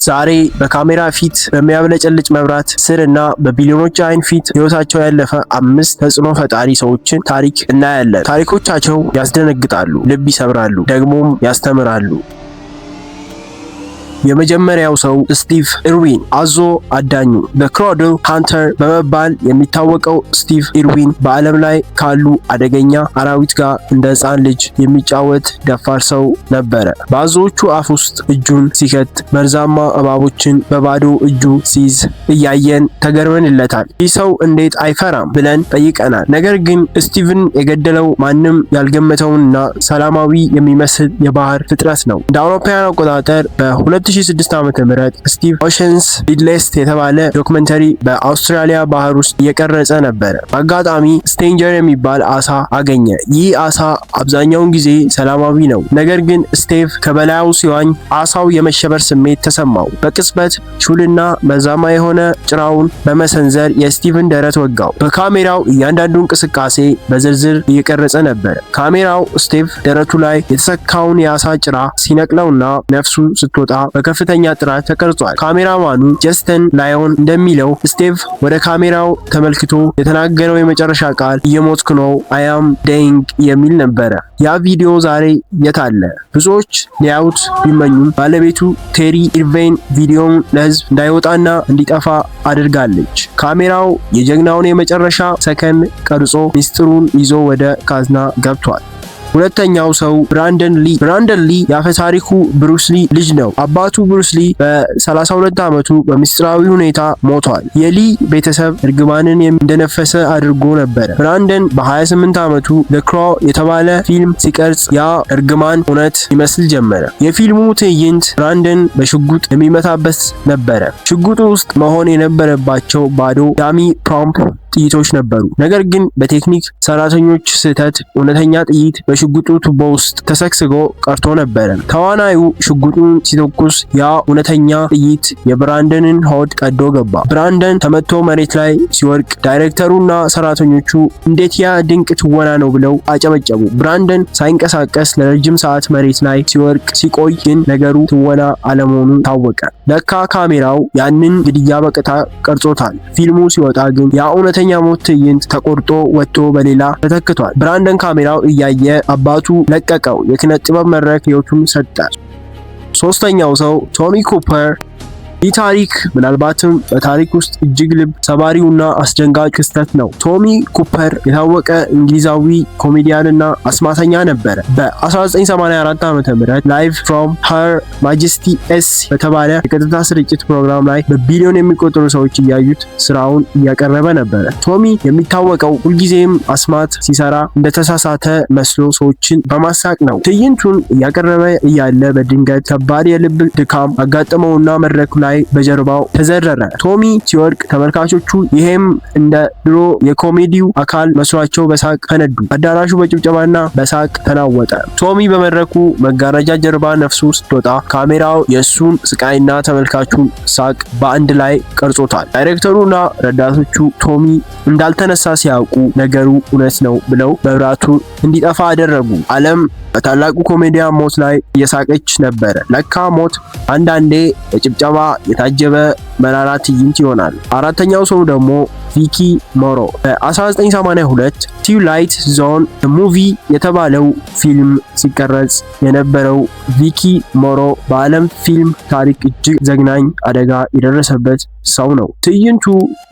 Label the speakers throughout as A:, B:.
A: ዛሬ በካሜራ ፊት በሚያብለጨልጭ መብራት ስር እና በቢሊዮኖች አይን ፊት ህይወታቸው ያለፈ 5 ተጽዕኖ ፈጣሪ ሰዎችን ታሪክ እናያለን። ታሪኮቻቸው ያስደነግጣሉ፣ ልብ ይሰብራሉ፣ ደግሞም ያስተምራሉ። የመጀመሪያው ሰው ስቲቭ ኢርዊን አዞ አዳኙ በክሮድል ሃንተር በመባል የሚታወቀው ስቲቭ ኢርዊን በዓለም ላይ ካሉ አደገኛ አራዊት ጋር እንደ ሕፃን ልጅ የሚጫወት ደፋር ሰው ነበረ። በአዞዎቹ አፍ ውስጥ እጁን ሲከት መርዛማ እባቦችን በባዶ እጁ ሲይዝ እያየን ተገርመንለታል። ይህ ሰው እንዴት አይፈራም ብለን ጠይቀናል። ነገር ግን ስቲቭን የገደለው ማንም ያልገመተውንና ሰላማዊ የሚመስል የባህር ፍጥረት ነው። እንደ አውሮፓውያን አቆጣጠር በ2006 ዓ.ም ስቲቭ ኦሸንስ ቢድሌስት የተባለ ዶክመንተሪ በአውስትራሊያ ባህር ውስጥ እየቀረጸ ነበረ። በአጋጣሚ ስቴንጀር የሚባል አሳ አገኘ። ይህ አሳ አብዛኛውን ጊዜ ሰላማዊ ነው። ነገር ግን ስቲቭ ከበላዩ ሲዋኝ አሳው የመሸበር ስሜት ተሰማው። በቅጽበት ሹልና መርዛማ የሆነ ጭራውን በመሰንዘር የስቲቭን ደረት ወጋው። በካሜራው እያንዳንዱ እንቅስቃሴ በዝርዝር እየቀረጸ ነበር። ካሜራው ስቲቭ ደረቱ ላይ የተሰካውን የአሳ ጭራ ሲነቅለውና ነፍሱ ስትወጣ በከፍተኛ ጥራት ተቀርጿል። ካሜራማኑ ጀስተን ላዮን እንደሚለው ስቲቭ ወደ ካሜራው ተመልክቶ የተናገረው የመጨረሻ ቃል እየሞትኩ ነው አያም ዴይንግ የሚል ነበረ። ያ ቪዲዮ ዛሬ የት አለ? ብዙዎች ሊያዩት ቢመኙም ባለቤቱ ቴሪ ኢርቬን ቪዲዮውን ለሕዝብ እንዳይወጣና እንዲጠፋ አድርጋለች። ካሜራው የጀግናውን የመጨረሻ ሰከንድ ቀርጾ ሚስጥሩን ይዞ ወደ ካዝና ገብቷል። ሁለተኛው ሰው ብራንደን ሊ የአፈ ታሪኩ ብሩስ ሊ ልጅ ነው። አባቱ ብሩስ ሊ በ32 ዓመቱ በምስጢራዊ ሁኔታ ሞቷል። የሊ ቤተሰብ እርግማንን እንደነፈሰ አድርጎ ነበረ። ብራንደን በ28 ዓመቱ ዘ ክሮ የተባለ ፊልም ሲቀርጽ ያ እርግማን እውነት ይመስል ጀመረ። የፊልሙ ትዕይንት ብራንደን በሽጉጥ የሚመታበት ነበረ። ሽጉጡ ውስጥ መሆን የነበረባቸው ባዶ ዳሚ ፕሮምፕ ጥይቶች ነበሩ። ነገር ግን በቴክኒክ ሰራተኞች ስህተት እውነተኛ ጥይት በሽጉጡ ቱቦ ውስጥ ተሰግስጎ ቀርቶ ነበረ። ተዋናዩ ሽጉጡን ሲተኩስ ያ እውነተኛ ጥይት የብራንደንን ሆድ ቀዶ ገባ። ብራንደን ተመቶ መሬት ላይ ሲወድቅ ዳይሬክተሩና ሰራተኞቹ እንዴት ያ ድንቅ ትወና ነው ብለው አጨበጨቡ። ብራንደን ሳይንቀሳቀስ ለረጅም ሰዓት መሬት ላይ ሲወድቅ ሲቆይ ግን ነገሩ ትወና አለመሆኑ ታወቀ። ለካ ካሜራው ያንን ግድያ በቀጥታ ቀርጾታል። ፊልሙ ሲወጣ ግን ያ እውነተኛ ሞት ትዕይንት ተቆርጦ ወጥቶ በሌላ ተተክቷል። ብራንደን ካሜራው እያየ አባቱ ለቀቀው። የኪነ ጥበብ መድረክ ህይወቱን ሰጠ። ሶስተኛው ሰው ቶሚ ኩፐር። ይህ ታሪክ ምናልባትም በታሪክ ውስጥ እጅግ ልብ ሰባሪውና አስደንጋጭ ክስተት ነው። ቶሚ ኩፐር የታወቀ እንግሊዛዊ ኮሜዲያንና አስማተኛ ነበረ። በ1984 ዓ.ም ላይቭ ፍሮም ሀር ማጀስቲ ኤስ በተባለ የቀጥታ ስርጭት ፕሮግራም ላይ በቢሊዮን የሚቆጠሩ ሰዎች እያዩት ስራውን እያቀረበ ነበረ። ቶሚ የሚታወቀው ሁልጊዜም አስማት ሲሰራ እንደተሳሳተ መስሎ ሰዎችን በማሳቅ ነው። ትዕይንቱን እያቀረበ እያለ በድንገት ከባድ የልብ ድካም አጋጠመውና መድረኩ ላይ በጀርባው ተዘረረ። ቶሚ ሲወድቅ ተመልካቾቹ ይሄም እንደ ድሮ የኮሜዲው አካል መስሏቸው በሳቅ ፈነዱ። አዳራሹ በጭብጨባና በሳቅ ተናወጠ። ቶሚ በመድረኩ መጋረጃ ጀርባ ነፍሱ ስትወጣ ካሜራው የእሱን ስቃይና ተመልካቹን ሳቅ በአንድ ላይ ቀርጾታል። ዳይሬክተሩና ረዳቶቹ ቶሚ እንዳልተነሳ ሲያውቁ ነገሩ እውነት ነው ብለው መብራቱ እንዲጠፋ አደረጉ። ዓለም በታላቁ ኮሜዲያን ሞት ላይ እየሳቀች ነበረ። ለካ ሞት አንዳንዴ በጭብጨባ የታጀበ መራራ ትዕይንት ይሆናል። አራተኛው ሰው ደግሞ ቪኪ ሞሮ በ1982 ትዊላይት ዞን ሙቪ የተባለው ፊልም ሲቀረጽ የነበረው ቪኪ ሞሮ በዓለም ፊልም ታሪክ እጅግ ዘግናኝ አደጋ የደረሰበት ሰው ነው። ትዕይንቱ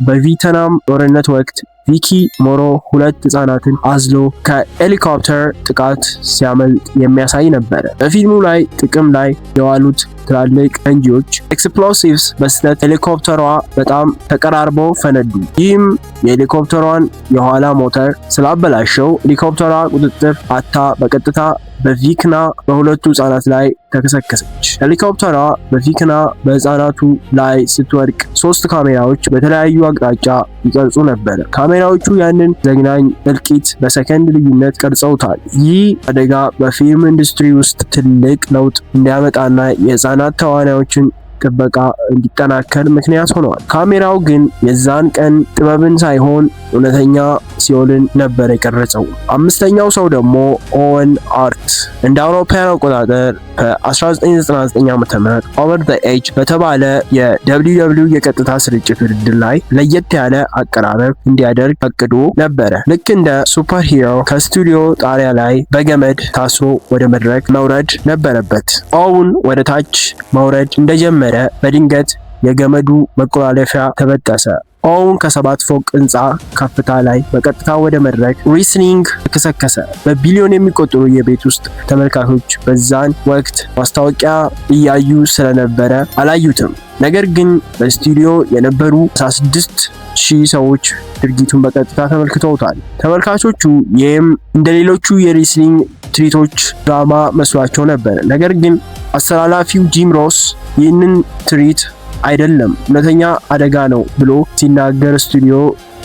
A: በቪየትናም ጦርነት ወቅት ቪኪ ሞሮ 2 ህጻናትን አዝሎ ከሄሊኮፕተር ጥቃት ሲያመልጥ የሚያሳይ ነበረ። በፊልሙ ላይ ጥቅም ላይ የዋሉት ትላልቅ ፈንጂዎች ኤክስፕሎሲቭስ በስህተት ሄሊኮፕተሯ በጣም ተቀራርበው ፈነዱ። ይህም የሄሊኮፕተሯን የኋላ ሞተር ስላበላሸው ሄሊኮፕተሯ ቁጥጥር አታ በቀጥታ በቪክና በሁለቱ ህጻናት ላይ ተከሰከሰች። ሄሊኮፕተሯ በቪክና በህጻናቱ ላይ ስትወድቅ 3 ካሜራዎች በተለያዩ አቅጣጫ ይቀርጹ ነበር። ካሜራዎቹ ያንን ዘግናኝ እልቂት በሰከንድ ልዩነት ቀርጸውታል። ይህ አደጋ በፊልም ኢንዱስትሪ ውስጥ ትልቅ ለውጥ እንዲያመጣና የህጻናት ተዋናዮችን ጥበቃ እንዲጠናከር ምክንያት ሆነዋል። ካሜራው ግን የዛን ቀን ጥበብን ሳይሆን እውነተኛ ሲኦልን ነበር የቀረጸው። አምስተኛው ሰው ደግሞ ኦወን ሃርት እንደ አውሮፓውያን አቆጣጠር በ1999 ዓ.ም ኦቨር ዘ ኤጅ በተባለ የWW የቀጥታ ስርጭት ውድድር ላይ ለየት ያለ አቀራረብ እንዲያደርግ አቅዶ ነበረ። ልክ እንደ ሱፐር ሂሮ ከስቱዲዮ ጣሪያ ላይ በገመድ ታስሮ ወደ መድረክ መውረድ ነበረበት። ኦውን ወደ ታች መውረድ እንደጀመረ በድንገት የገመዱ መቆላለፊያ ተበጠሰ። ኦውን ከ7 ፎቅ ህንፃ ከፍታ ላይ በቀጥታ ወደ መድረክ ሪስሊንግ ተከሰከሰ። በቢሊዮን የሚቆጠሩ የቤት ውስጥ ተመልካቾች በዛን ወቅት ማስታወቂያ እያዩ ስለነበረ አላዩትም። ነገር ግን በስቱዲዮ የነበሩ 16,000 ሰዎች ድርጊቱን በቀጥታ ተመልክተውታል። ተመልካቾቹ ይህም እንደሌሎቹ የሬስሊንግ ትርኢቶች ድራማ መስሏቸው ነበር። ነገር ግን አስተላላፊው ጂም ሮስ ይህንን ትርኢት አይደለም እውነተኛ አደጋ ነው ብሎ ሲናገር ስቱዲዮ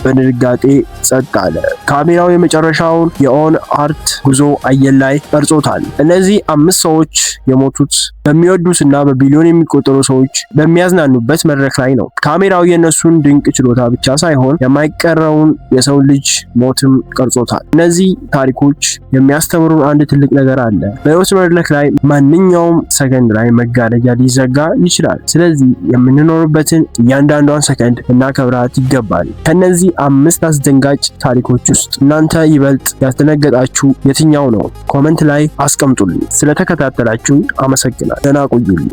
A: በድንጋጤ ጸጥ አለ። ካሜራው የመጨረሻውን የኦወን ሃርት ጉዞ አየር ላይ ቀርጾታል። እነዚህ 5 ሰዎች የሞቱት በሚወዱትና በቢሊዮን የሚቆጠሩ ሰዎች በሚያዝናኑበት መድረክ ላይ ነው። ካሜራው የነሱን ድንቅ ችሎታ ብቻ ሳይሆን የማይቀረውን የሰው ልጅ ሞትም ቀርጾታል። እነዚህ ታሪኮች የሚያስተምሩን አንድ ትልቅ ነገር አለ። በህይወት መድረክ ላይ ማንኛውም ሰከንድ ላይ መጋረጃ ሊዘጋ ይችላል። ስለዚህ የምንኖርበትን እያንዳንዷን ሰከንድ እናከብራት ይገባል። ከነዚህ 5 አስደንጋጭ ታሪኮች ውስጥ እናንተ ይበልጥ ያስደነገጣችሁ የትኛው ነው? ኮመንት ላይ አስቀምጡልኝ። ስለተከታተላችሁ አመሰግናለሁ። ደህና ቆዩልኝ።